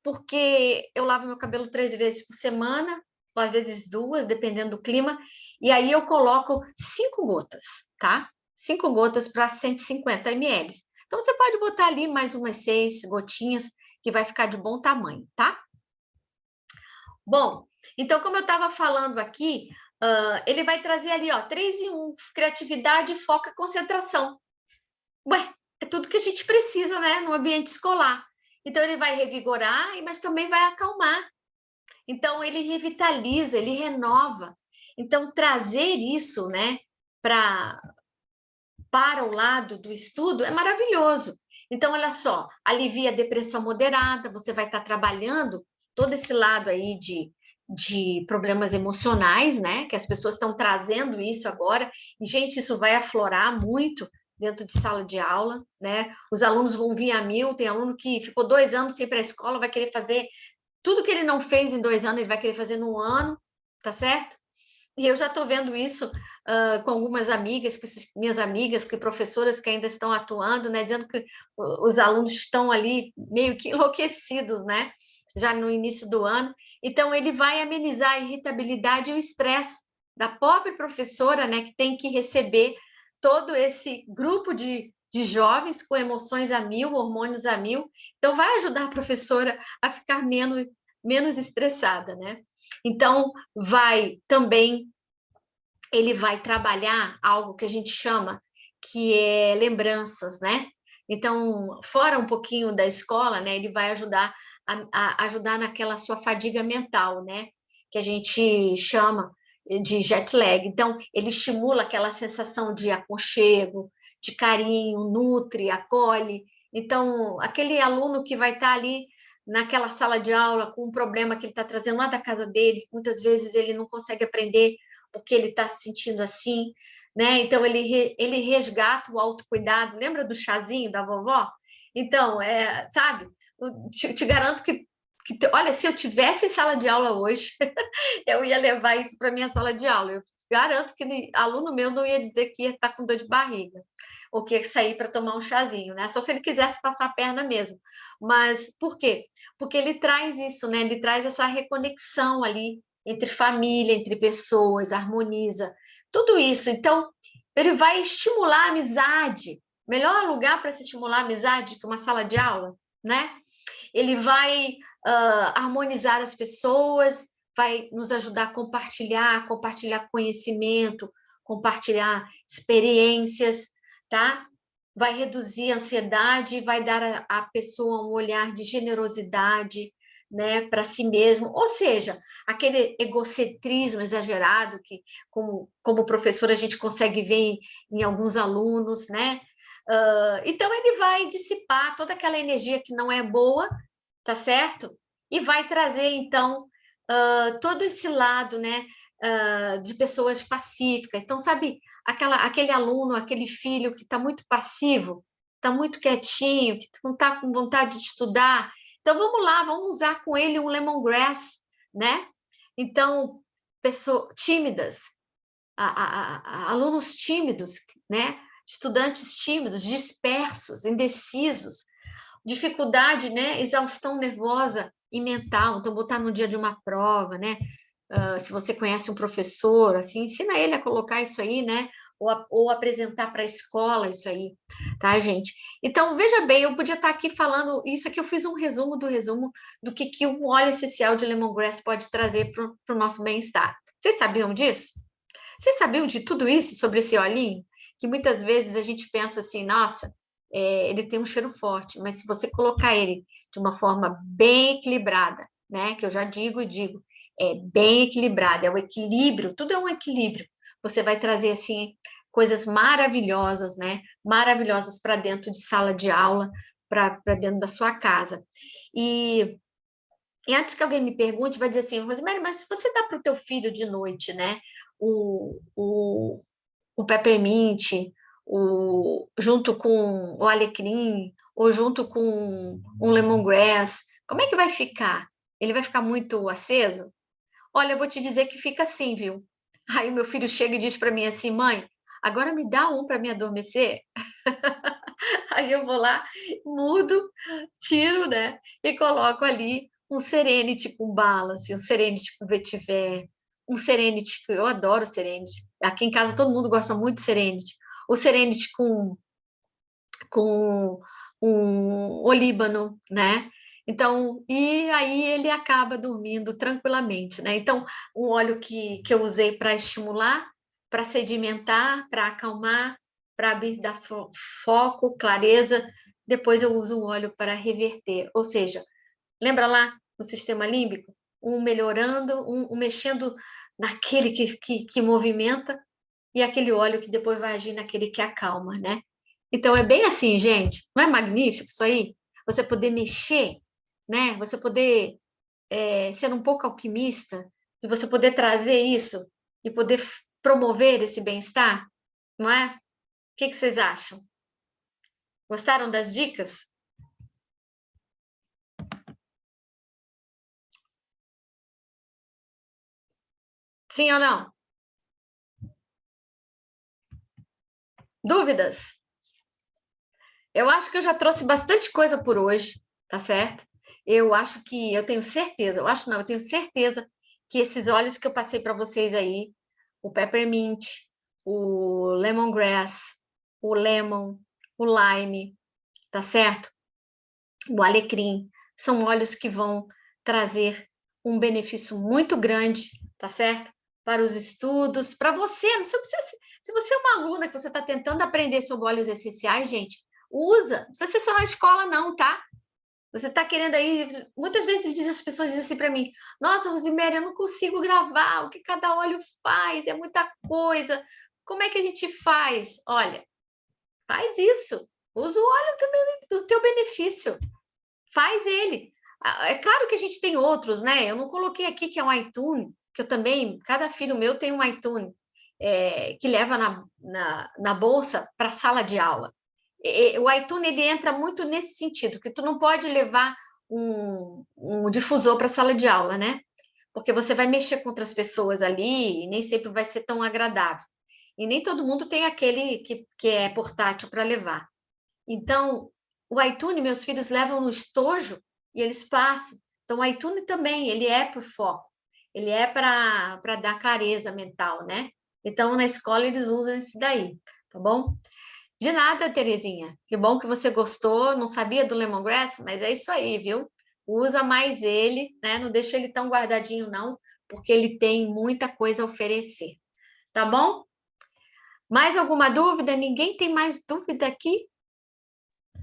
porque eu lavo meu cabelo 3 vezes por semana, ou às vezes 2, dependendo do clima, e aí eu coloco 5 gotas, tá? 5 gotas para 150 ml. Então, você pode botar ali mais umas 6 gotinhas, que vai ficar de bom tamanho, tá? Bom, então, como eu estava falando aqui, ele vai trazer ali, ó, 3 em 1, criatividade, foco e concentração. Ué, é tudo que a gente precisa, né, no ambiente escolar. Então, ele vai revigorar, mas também vai acalmar. Então, ele revitaliza, ele renova. Então, trazer isso, né, para o lado do estudo é maravilhoso. Então, olha só, alivia a depressão moderada, você vai estar trabalhando todo esse lado aí de problemas emocionais, né? Que as pessoas estão trazendo isso agora, e, gente, isso vai aflorar muito dentro de sala de aula, né? Os alunos vão vir a mil, tem aluno que ficou 2 anos sem ir para a escola, vai querer fazer tudo que ele não fez em 2 anos, ele vai querer fazer num ano, tá certo? E eu já estou vendo isso com algumas amigas, minhas amigas, que professoras que ainda estão atuando, né, dizendo que os alunos estão ali meio que enlouquecidos, né, já no início do ano. Então, ele vai amenizar a irritabilidade e o estresse da pobre professora, né, que tem que receber todo esse grupo de jovens com emoções a mil, hormônios a mil. Então, vai ajudar a professora a ficar menos estressada, né? Então, ele vai trabalhar algo que a gente chama que é lembranças, né? Então, fora um pouquinho da escola, né? Ele vai ajudar a ajudar naquela sua fadiga mental, né? Que a gente chama de jet lag. Então, ele estimula aquela sensação de aconchego, de carinho, nutre, acolhe. Então, aquele aluno que vai estar ali naquela sala de aula com um problema que ele está trazendo lá da casa dele, muitas vezes ele não consegue aprender porque ele está se sentindo assim, né? Então, ele resgata o autocuidado. Lembra do chazinho da vovó? Então, sabe? Te garanto que, olha, se eu tivesse sala de aula hoje, eu ia levar isso para minha sala de aula. garanto que aluno meu não ia dizer que ia estar com dor de barriga, ou que ia sair para tomar um chazinho, né? Só se ele quisesse passar a perna mesmo. Mas por quê? Porque ele traz isso, né? Ele traz essa reconexão ali entre família, entre pessoas, harmoniza, tudo isso. Então, ele vai estimular a amizade. Melhor lugar para se estimular a amizade que uma sala de aula, né? Ele vai harmonizar as pessoas, vai nos ajudar a compartilhar conhecimento, compartilhar experiências, tá? Vai reduzir a ansiedade, vai dar à pessoa um olhar de generosidade, né, para si mesmo, ou seja, aquele egocentrismo exagerado que, como professor, a gente consegue ver em alguns alunos, né? Então, ele vai dissipar toda aquela energia que não é boa, tá certo? E vai trazer, então, todo esse lado, né, de pessoas pacíficas. Então, sabe, aquele aluno, aquele filho que está muito passivo, está muito quietinho, que não está com vontade de estudar. Então, vamos lá, vamos usar com ele um lemongrass, né? Então, pessoas tímidas, alunos tímidos, né? Estudantes tímidos, dispersos, indecisos, dificuldade, né? Exaustão nervosa e mental. Então, botar no dia de uma prova, né? Se você conhece um professor, assim, ensina ele a colocar isso aí, né? Ou apresentar para a escola isso aí, tá, gente? Então, veja bem, eu podia estar aqui falando isso aqui, eu fiz um resumo do que um óleo essencial de lemongrass pode trazer para o nosso bem-estar. Vocês sabiam disso? Vocês sabiam de tudo isso sobre esse olhinho? Que muitas vezes a gente pensa assim, nossa, ele tem um cheiro forte, mas se você colocar ele de uma forma bem equilibrada, né? Que eu já digo e digo, é bem equilibrada, é o equilíbrio, tudo é um equilíbrio. Você vai trazer assim coisas maravilhosas, né? Maravilhosas para dentro de sala de aula, para dentro da sua casa. E antes que alguém me pergunte, vai dizer assim, Rosemary, mas se você dá para o teu filho de noite, né? O peppermint, junto com o alecrim, ou junto com um lemongrass, como é que vai ficar? Ele vai ficar muito aceso? Olha, eu vou te dizer que fica assim, viu? Aí meu filho chega e diz para mim assim, mãe, agora me dá um para me adormecer? Aí eu vou lá, mudo, tiro, né? E coloco ali um Serenity com balance, um Serenity com vetiver, um Serenity, que eu adoro Serenity. Aqui em casa todo mundo gosta muito de Serenity. O Serenity com um olíbano, né? Então, e aí ele acaba dormindo tranquilamente, né? Então, um óleo que eu usei para estimular, para sedimentar, para acalmar, para abrir dar foco, clareza. Depois eu uso um óleo para reverter, ou seja, lembra lá no sistema límbico? Um melhorando, um mexendo naquele que movimenta e aquele óleo que depois vai agir naquele que acalma, né? Então é bem assim, gente. Não é magnífico isso aí? Você poder mexer, né? Você poder ser um pouco alquimista e você poder trazer isso e poder promover esse bem-estar, não é? O que vocês acham? Gostaram das dicas? Sim ou não? Dúvidas? Eu acho que eu já trouxe bastante coisa por hoje, tá certo? Eu acho que, eu tenho certeza, eu acho não, eu tenho certeza que esses óleos que eu passei para vocês aí, o peppermint, o lemongrass, o lemon, o lime, tá certo? O alecrim, são óleos que vão trazer um benefício muito grande, tá certo? Para os estudos, para você, não precisa, se você é uma aluna que você está tentando aprender sobre óleos essenciais, gente, usa, não precisa ser só na escola não, tá? Você está querendo aí, muitas vezes as pessoas dizem assim para mim, nossa, Rosemary, eu não consigo gravar o que cada óleo faz, é muita coisa, como é que a gente faz? Olha, faz isso, usa o óleo também do teu benefício, faz ele. É claro que a gente tem outros, né? Eu não coloquei aqui que é um iTunes, que eu também, cada filho meu tem um iTunes, que leva na bolsa para a sala de aula. O iTunes ele entra muito nesse sentido, que tu não pode levar um difusor para a sala de aula, né? porque você vai mexer com outras pessoas ali e nem sempre vai ser tão agradável. E nem todo mundo tem aquele que é portátil para levar. Então, o iTunes, meus filhos levam no estojo e eles passam. Então, o iTunes também, ele é por foco, ele é para dar clareza mental, né? Então, na escola, eles usam esse daí, tá bom? De nada, Terezinha. Que bom que você gostou. Não sabia do lemongrass, mas é isso aí, viu? Usa mais ele, né? Não deixa ele tão guardadinho, não, porque ele tem muita coisa a oferecer. Tá bom? Mais alguma dúvida? Ninguém tem mais dúvida aqui?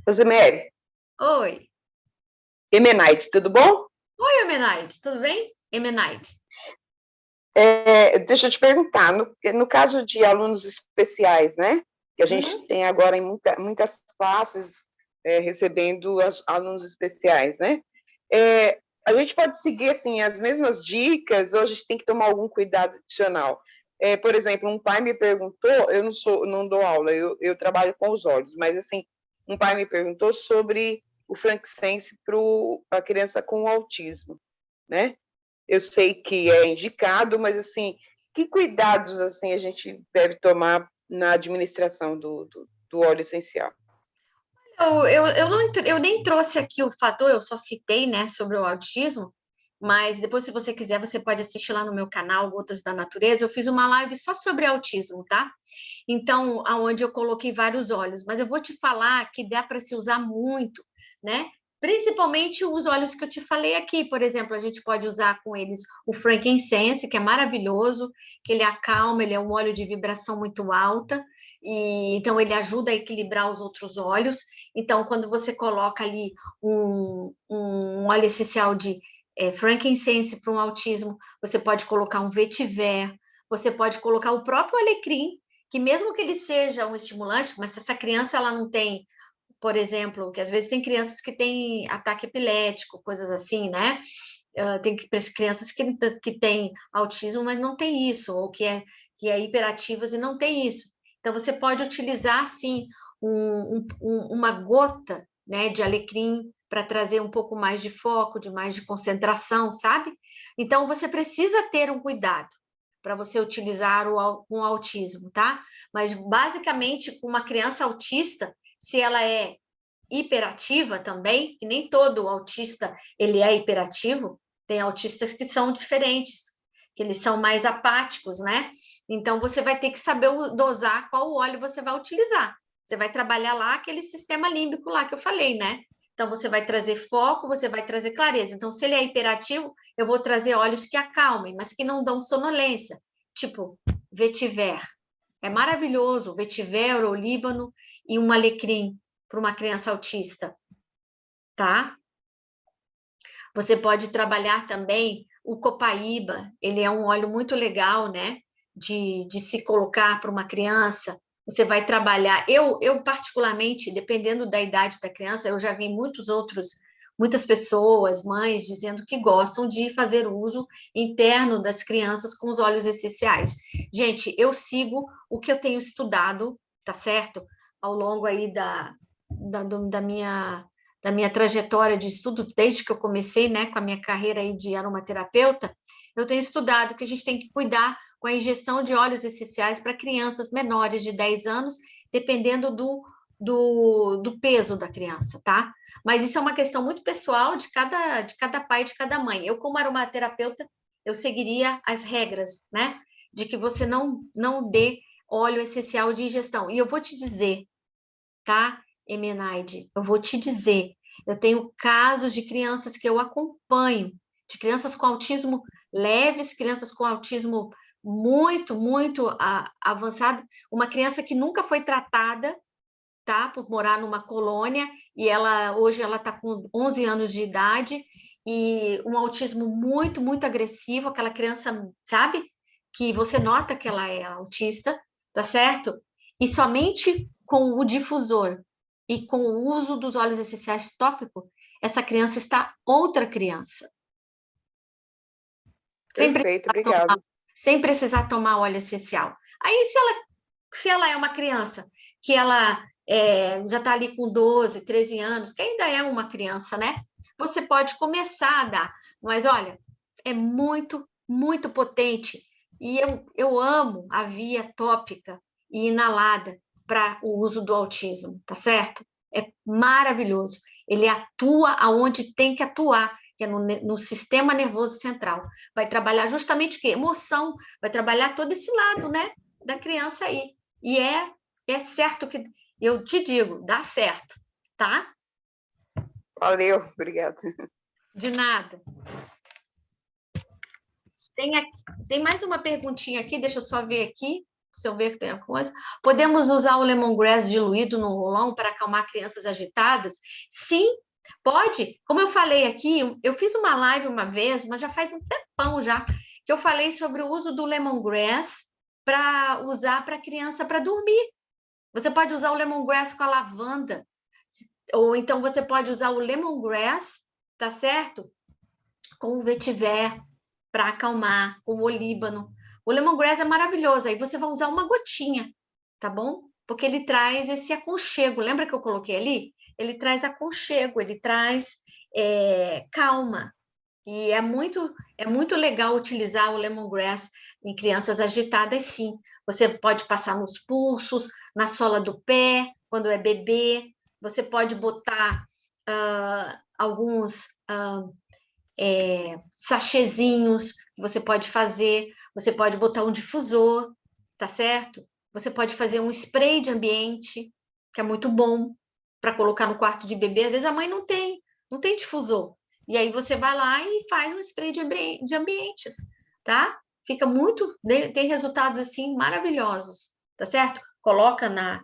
Rosemary,
Oi.
Emenaide, tudo bom?
Oi, Emenaide. Tudo bem? Emenaide.
Deixa eu te perguntar, no caso de alunos especiais, né? Que a gente tem agora em muitas classes recebendo alunos especiais, né? A gente pode seguir assim as mesmas dicas ou a gente tem que tomar algum cuidado adicional? Por exemplo, um pai me perguntou, eu não dou aula, eu trabalho com os olhos, mas assim, um pai me perguntou sobre o frankincense para a criança com autismo, né? Eu sei que é indicado, mas assim, que cuidados assim a gente deve tomar na administração do óleo essencial?
Eu nem trouxe aqui o fator, eu só citei, né, sobre o autismo, mas depois, se você quiser, você pode assistir lá no meu canal, Gotas da Natureza. Eu fiz uma live só sobre autismo, tá? Então, aonde eu coloquei vários óleos, mas eu vou te falar que dá para se usar muito, né? Principalmente os óleos que eu te falei aqui, por exemplo, a gente pode usar com eles o frankincense, que é maravilhoso, que ele acalma, ele é um óleo de vibração muito alta, e então ele ajuda a equilibrar os outros óleos. Então, quando você coloca ali um óleo essencial de frankincense para um autismo, você pode colocar um vetiver, você pode colocar o próprio alecrim, que mesmo que ele seja um estimulante, mas se essa criança ela não tem, por exemplo, que às vezes tem crianças que têm ataque epilético, coisas assim, né? Tem crianças que têm autismo, mas não tem isso, ou que é hiperativas e não tem isso. Então, você pode utilizar, sim, uma gota, né, de alecrim para trazer um pouco mais de foco, mais de concentração, sabe? Então, você precisa ter um cuidado para você utilizar um autismo, tá? Mas, basicamente, com uma criança autista, se ela é hiperativa também, que nem todo autista ele é hiperativo, tem autistas que são diferentes, que eles são mais apáticos, né? Então, você vai ter que saber dosar qual óleo você vai utilizar. Você vai trabalhar lá aquele sistema límbico lá que eu falei, né? Então, você vai trazer foco, você vai trazer clareza. Então, se ele é hiperativo, eu vou trazer óleos que acalmem, mas que não dão sonolência, tipo vetiver. É maravilhoso, vetiver, olíbano e um alecrim para uma criança autista, tá? Você pode trabalhar também o copaíba, ele é um óleo muito legal, né? De se colocar para uma criança. Você vai trabalhar. Eu, particularmente, dependendo da idade da criança, eu já vi muitas pessoas, mães, dizendo que gostam de fazer uso interno das crianças com os óleos essenciais. Gente, eu sigo o que eu tenho estudado, tá certo? Ao longo aí da minha trajetória de estudo, desde que eu comecei, né, com a minha carreira aí de aromaterapeuta, eu tenho estudado que a gente tem que cuidar com a injeção de óleos essenciais para crianças menores de 10 anos, dependendo do peso da criança, tá? Mas isso é uma questão muito pessoal de cada pai, de cada mãe. Eu, como aromaterapeuta, eu seguiria as regras, né? De que você não dê óleo essencial de ingestão. E eu vou te dizer, tá, Emenaide? Eu vou te dizer, eu tenho casos de crianças que eu acompanho, de crianças com autismo leves, crianças com autismo muito avançado, uma criança que nunca foi tratada, tá, por morar numa colônia, e hoje ela está com 11 anos de idade, e um autismo muito agressivo, aquela criança, sabe? Que você nota que ela é autista, tá certo? E somente com o difusor e com o uso dos óleos essenciais tópico, essa criança está outra criança.
Perfeito, obrigado.
Sem precisar tomar óleo essencial. Aí, se ela é uma criança que ela já está ali com 12, 13 anos, que ainda é uma criança, né? Você pode começar a dar. Mas, olha, é muito, muito potente. E eu amo a via tópica e inalada para o uso do autismo, tá certo? É maravilhoso. Ele atua aonde tem que atuar, que é no sistema nervoso central. Vai trabalhar justamente o quê? Emoção, vai trabalhar todo esse lado, né, da criança aí. E é certo que, eu te digo, dá certo, tá?
Valeu, obrigada.
De nada. Tem mais uma perguntinha aqui, deixa eu só ver aqui, se eu ver que tem alguma coisa. Podemos usar o lemongrass diluído no rolão para acalmar crianças agitadas? Sim, pode. Como eu falei aqui, eu fiz uma live uma vez, mas já faz um tempão já, que eu falei sobre o uso do lemongrass para usar para criança para dormir. Você pode usar o lemongrass com a lavanda, ou então você pode usar o lemongrass, tá certo? Com o vetiver, para acalmar, com o olíbano. O lemongrass é maravilhoso, aí você vai usar uma gotinha, tá bom? Porque ele traz esse aconchego. Lembra que eu coloquei ali? Ele traz aconchego, ele traz calma. E é muito legal utilizar o lemongrass em crianças agitadas, sim. Você pode passar nos pulsos, na sola do pé, quando é bebê. Você pode botar alguns sachêzinhos que você pode fazer. Você pode botar um difusor, tá certo? Você pode fazer um spray de ambiente, que é muito bom para colocar no quarto de bebê. Às vezes a mãe não tem difusor. E aí você vai lá e faz um spray de ambientes, tá? Fica muito, tem resultados assim maravilhosos, tá certo? Coloca na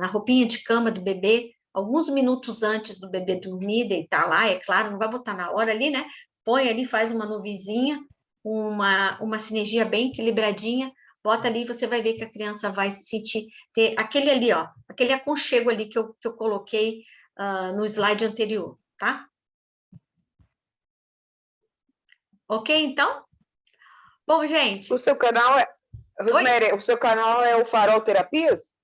roupinha de cama do bebê, alguns minutos antes do bebê dormir, deitar lá, é claro, não vai botar na hora ali, né? Põe ali, faz uma nuvenzinha, uma sinergia bem equilibradinha, bota ali, você vai ver que a criança vai se sentir, ter aquele ali, ó, aquele aconchego ali que eu coloquei no slide anterior, tá? Ok, então? Bom, gente.
O seu canal é. Rosemary, o seu canal é o Farol Terapias?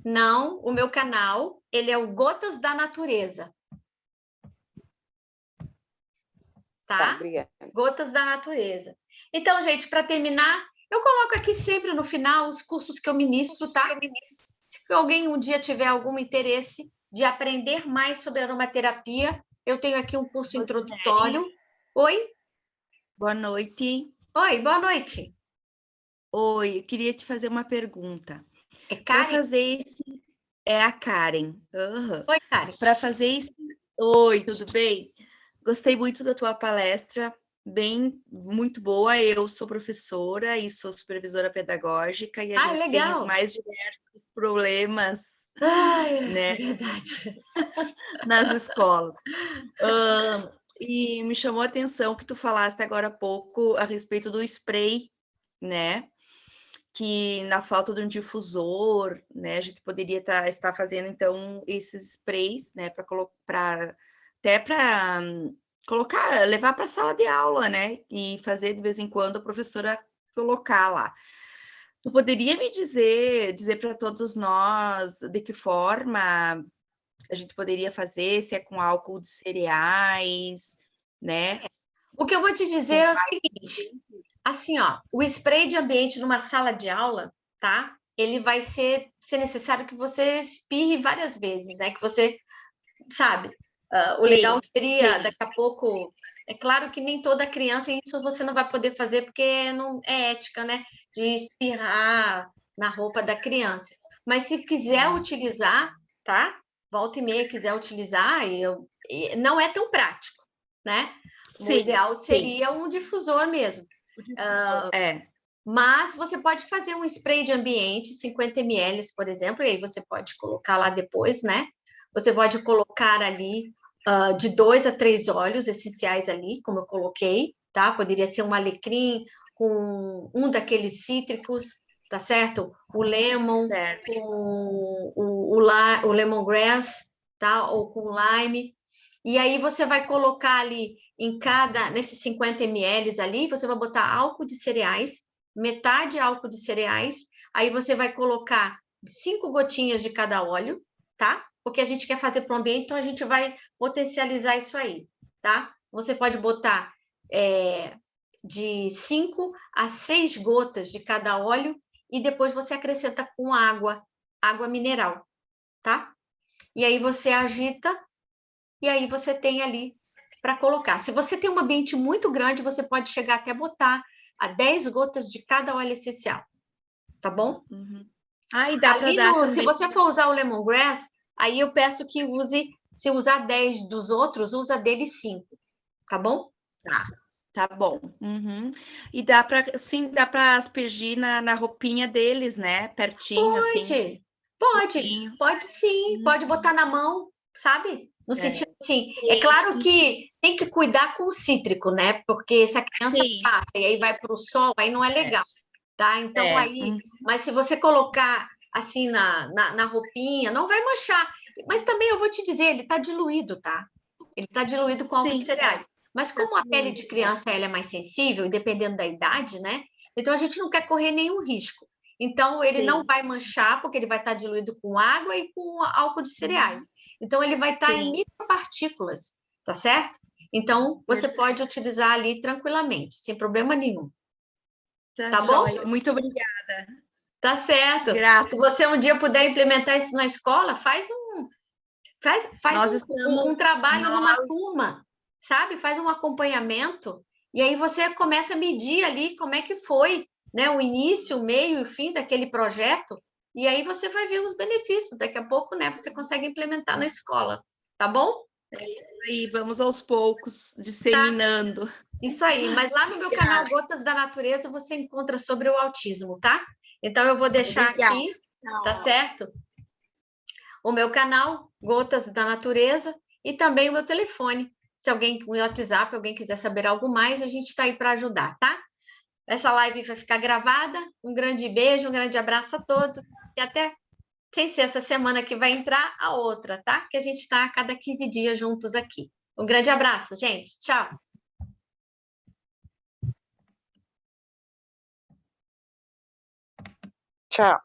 Não, o meu canal, ele é o Gotas da Natureza. Tá?
Obrigada.
Gotas da Natureza. Então, gente, para terminar, eu coloco aqui sempre no final os cursos que eu ministro, tá? Se alguém um dia tiver algum interesse de aprender mais sobre aromaterapia, eu tenho aqui um curso introdutório. Oi?
Boa noite.
Oi, boa noite.
Oi, eu queria te fazer uma pergunta.
É
Para
Karen?
fazer esse... É a Karen. Uhum.
Oi, Karen.
Para fazer esse... Oi, tudo bem? Gostei muito da tua palestra, muito boa. Eu sou professora e sou supervisora pedagógica e a gente
legal.
tem os mais diversos problemas, né,
verdade.
nas escolas. E me chamou a atenção que tu falaste agora há pouco a respeito do spray, né? Que na falta de um difusor, né, a gente poderia estar fazendo então esses sprays, né, até para colocar, levar para a sala de aula, né, e fazer de vez em quando a professora colocar lá. Tu poderia me dizer para todos nós de que forma a gente poderia fazer, se é com álcool de cereais, né?
O que eu vou te dizer é o seguinte, assim, ó, o spray de ambiente numa sala de aula, tá? Ele vai ser necessário que você espirre várias vezes, né? Que você, sabe, o legal seria, daqui a pouco, é claro que nem toda criança, e isso você não vai poder fazer porque não é ética, né? De espirrar na roupa da criança. Mas se quiser utilizar, tá? Volta e meia quiser utilizar, não é tão prático, né? O ideal seria um difusor mesmo. Mas você pode fazer um spray de ambiente, 50 ml, por exemplo, e aí você pode colocar lá depois, né? Você pode colocar ali de 2 a 3 óleos essenciais ali, como eu coloquei, tá? Poderia ser um alecrim com um daqueles cítricos, tá certo? O lemon, com o lemongrass, tá? Ou com lime. E aí você vai colocar ali nesses 50 ml ali, você vai botar álcool de cereais, metade álcool de cereais, aí você vai colocar 5 gotinhas de cada óleo, tá? Porque a gente quer fazer para o ambiente, então a gente vai potencializar isso aí, tá? Você pode botar de 5 a 6 gotas de cada óleo e depois você acrescenta com água mineral, tá? E aí você agita e aí você tem ali para colocar. Se você tem um ambiente muito grande, você pode chegar até botar a 10 gotas de cada óleo essencial, tá bom?
Uhum. Ah, e dá para
Ali
dar
no,
também.
se você for usar o lemongrass, aí eu peço que use, se usar 10 dos outros, usa dele 5, tá bom?
Tá bom. Uhum. E dá para, sim, dá para aspergir na roupinha deles, né? Pertinho, assim.
Pode sim, pode botar na mão, sabe? No sentido assim, é claro que tem que cuidar com o cítrico, né? Porque se a criança
Sim.
passa e aí vai para o sol, aí não é legal, tá? Então aí,
Uhum.
mas se você colocar assim na roupinha, não vai manchar. Mas também eu vou te dizer, ele está diluído, tá? Ele está diluído com álcool de cereais. Mas como a pele de criança ela é mais sensível, e dependendo da idade, né? Então a gente não quer correr nenhum risco. Então ele não vai manchar, porque ele vai estar diluído com água e com álcool de cereais. Então ele vai estar em micropartículas, tá certo? Então você pode utilizar ali tranquilamente, sem problema nenhum. Tá bom?
Joia. Muito obrigada.
Tá certo.
Grata.
Se você um dia puder implementar isso na escola, faz um trabalho numa turma, sabe? Faz um acompanhamento e aí você começa a medir ali como é que foi, né? O início, o meio e o fim daquele projeto e aí você vai ver os benefícios. Daqui a pouco, né? Você consegue implementar na escola, tá bom?
É isso aí, vamos aos poucos, disseminando.
Isso aí, mas lá no meu canal Gotas da Natureza você encontra sobre o autismo, tá? Então eu vou deixar aqui, tá certo? O meu canal Gotas da Natureza e também o meu telefone. Se alguém, o WhatsApp, alguém quiser saber algo mais, a gente está aí para ajudar, tá? Essa live vai ficar gravada. Um grande beijo, um grande abraço a todos e até, sem ser essa semana que vai entrar, a outra, tá? Que a gente está a cada 15 dias juntos aqui. Um grande abraço, gente. Tchau.
Tchau.